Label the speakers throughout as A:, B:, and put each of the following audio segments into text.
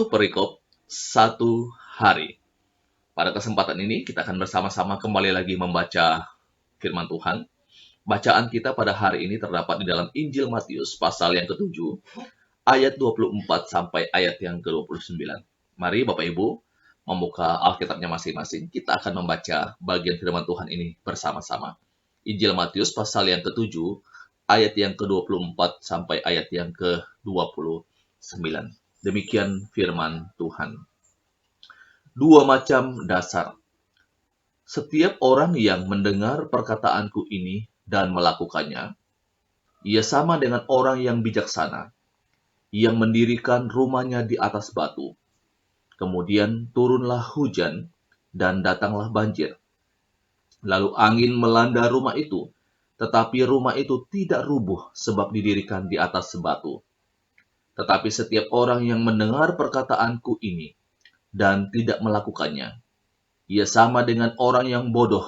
A: Satu perikop, satu hari. Pada kesempatan ini kita akan bersama-sama kembali lagi membaca firman Tuhan. Bacaan kita pada hari ini terdapat di dalam Injil Matius pasal yang ke-7, ayat 24 sampai ayat yang ke-29. Mari Bapak Ibu membuka Alkitabnya masing-masing. Kita akan membaca bagian firman Tuhan ini bersama-sama. Injil Matius pasal yang ke-7, ayat yang ke-24 sampai ayat yang ke-29. Demikian firman Tuhan. Dua macam dasar. Setiap orang yang mendengar perkataanku ini dan melakukannya, ia sama dengan orang yang bijaksana, yang mendirikan rumahnya di atas batu. Kemudian turunlah hujan, dan datanglah banjir. Lalu angin melanda rumah itu, tetapi rumah itu tidak rubuh sebab didirikan di atas batu. Tetapi setiap orang yang mendengar perkataanku ini dan tidak melakukannya, ia sama dengan orang yang bodoh,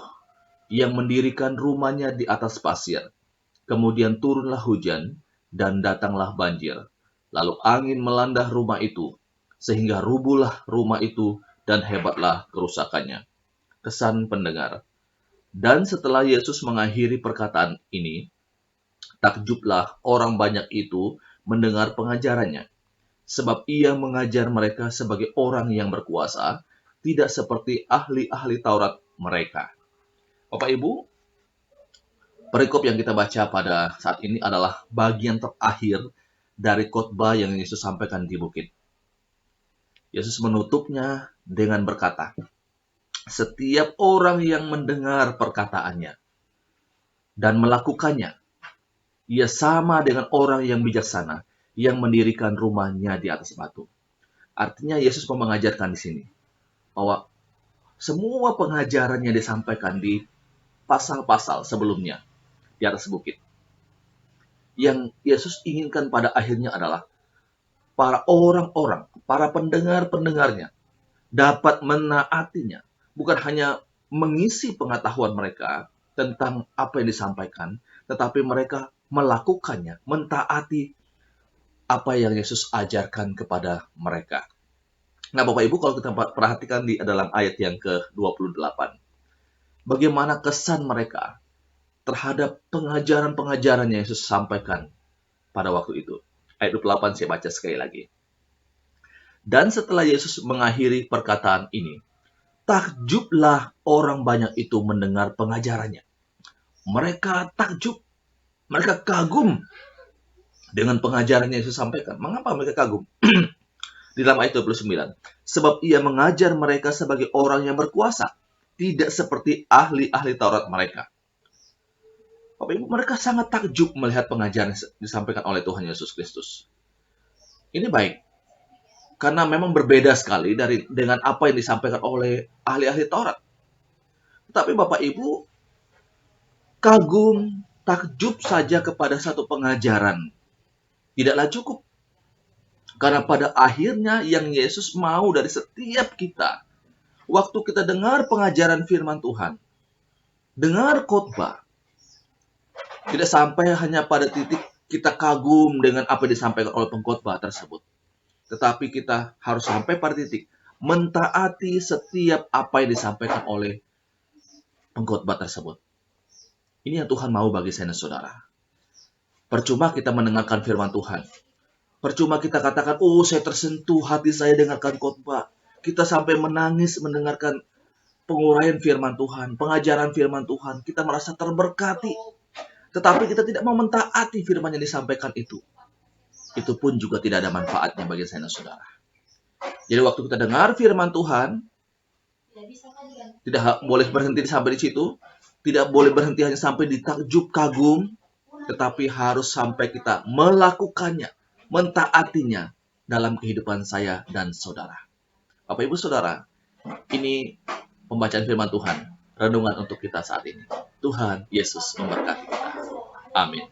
A: yang mendirikan rumahnya di atas pasir. Kemudian turunlah hujan, dan datanglah banjir. Lalu angin melanda rumah itu, sehingga rubuhlah rumah itu, dan hebatlah kerusakannya. Kesan pendengar. Dan setelah Yesus mengakhiri perkataan ini, takjublah orang banyak itu mendengar pengajarannya. Sebab ia mengajar mereka sebagai orang yang berkuasa, tidak seperti ahli-ahli Taurat mereka. Bapak Ibu, perikop yang kita baca pada saat ini adalah bagian terakhir dari khotbah yang Yesus sampaikan di bukit. Yesus menutupnya dengan berkata, setiap orang yang mendengar perkataannya dan melakukannya, ia sama dengan orang yang bijaksana, yang mendirikan rumahnya di atas batu. Artinya Yesus mau mengajarkan di sini bahwa semua pengajaran yang disampaikan di pasal-pasal sebelumnya di atas bukit, yang Yesus inginkan pada akhirnya adalah para orang-orang, para pendengar-pendengarnya dapat menaatinya, bukan hanya mengisi pengetahuan mereka tentang apa yang disampaikan, tetapi mereka melakukannya, mentaati apa yang Yesus ajarkan kepada mereka. Nah, Bapak Ibu, kalau kita perhatikan di dalam ayat yang ke-28, bagaimana kesan mereka terhadap pengajaran-pengajaran yang Yesus sampaikan pada waktu itu. Ayat 28 saya baca sekali lagi. Dan setelah Yesus mengakhiri perkataan ini, takjublah orang banyak itu mendengar pengajarannya. Mereka takjub, mereka kagum dengan pengajaran yang Yesus sampaikan. Mengapa mereka kagum? Di dalam ayat 29. Sebab ia mengajar mereka sebagai orang yang berkuasa, tidak seperti ahli-ahli Taurat mereka. Bapak Ibu, mereka sangat takjub melihat pengajaran yang disampaikan oleh Tuhan Yesus Kristus. Ini baik, karena memang berbeda sekali dengan apa yang disampaikan oleh ahli-ahli Taurat. Tetapi Bapak Ibu, kagum, takjub saja kepada satu pengajaran tidaklah cukup. Karena pada akhirnya yang Yesus mau dari setiap kita, waktu kita dengar pengajaran firman Tuhan, dengar khotbah, tidak sampai hanya pada titik kita kagum dengan apa yang disampaikan oleh pengkhotbah tersebut. Tetapi kita harus sampai pada titik mentaati setiap apa yang disampaikan oleh pengkhotbah tersebut. Ini yang Tuhan mau bagi saya dan saudara. Percuma kita mendengarkan firman Tuhan. Percuma kita katakan, oh saya tersentuh hati saya dengarkan khotbah. Kita sampai menangis mendengarkan penguraian firman Tuhan, pengajaran firman Tuhan. Kita merasa terberkati. Tetapi kita tidak mau mentaati firman yang disampaikan itu. Itu pun juga tidak ada manfaatnya bagi saya dan saudara. Jadi waktu kita dengar firman Tuhan, tidak boleh berhenti sampai di situ. Tidak boleh berhenti hanya sampai di takjub kagum. Tetapi harus sampai kita melakukannya, mentaatinya dalam kehidupan saya dan saudara. Bapak Ibu Saudara, ini pembacaan firman Tuhan, renungan untuk kita saat ini. Tuhan Yesus memberkati kita. Amin.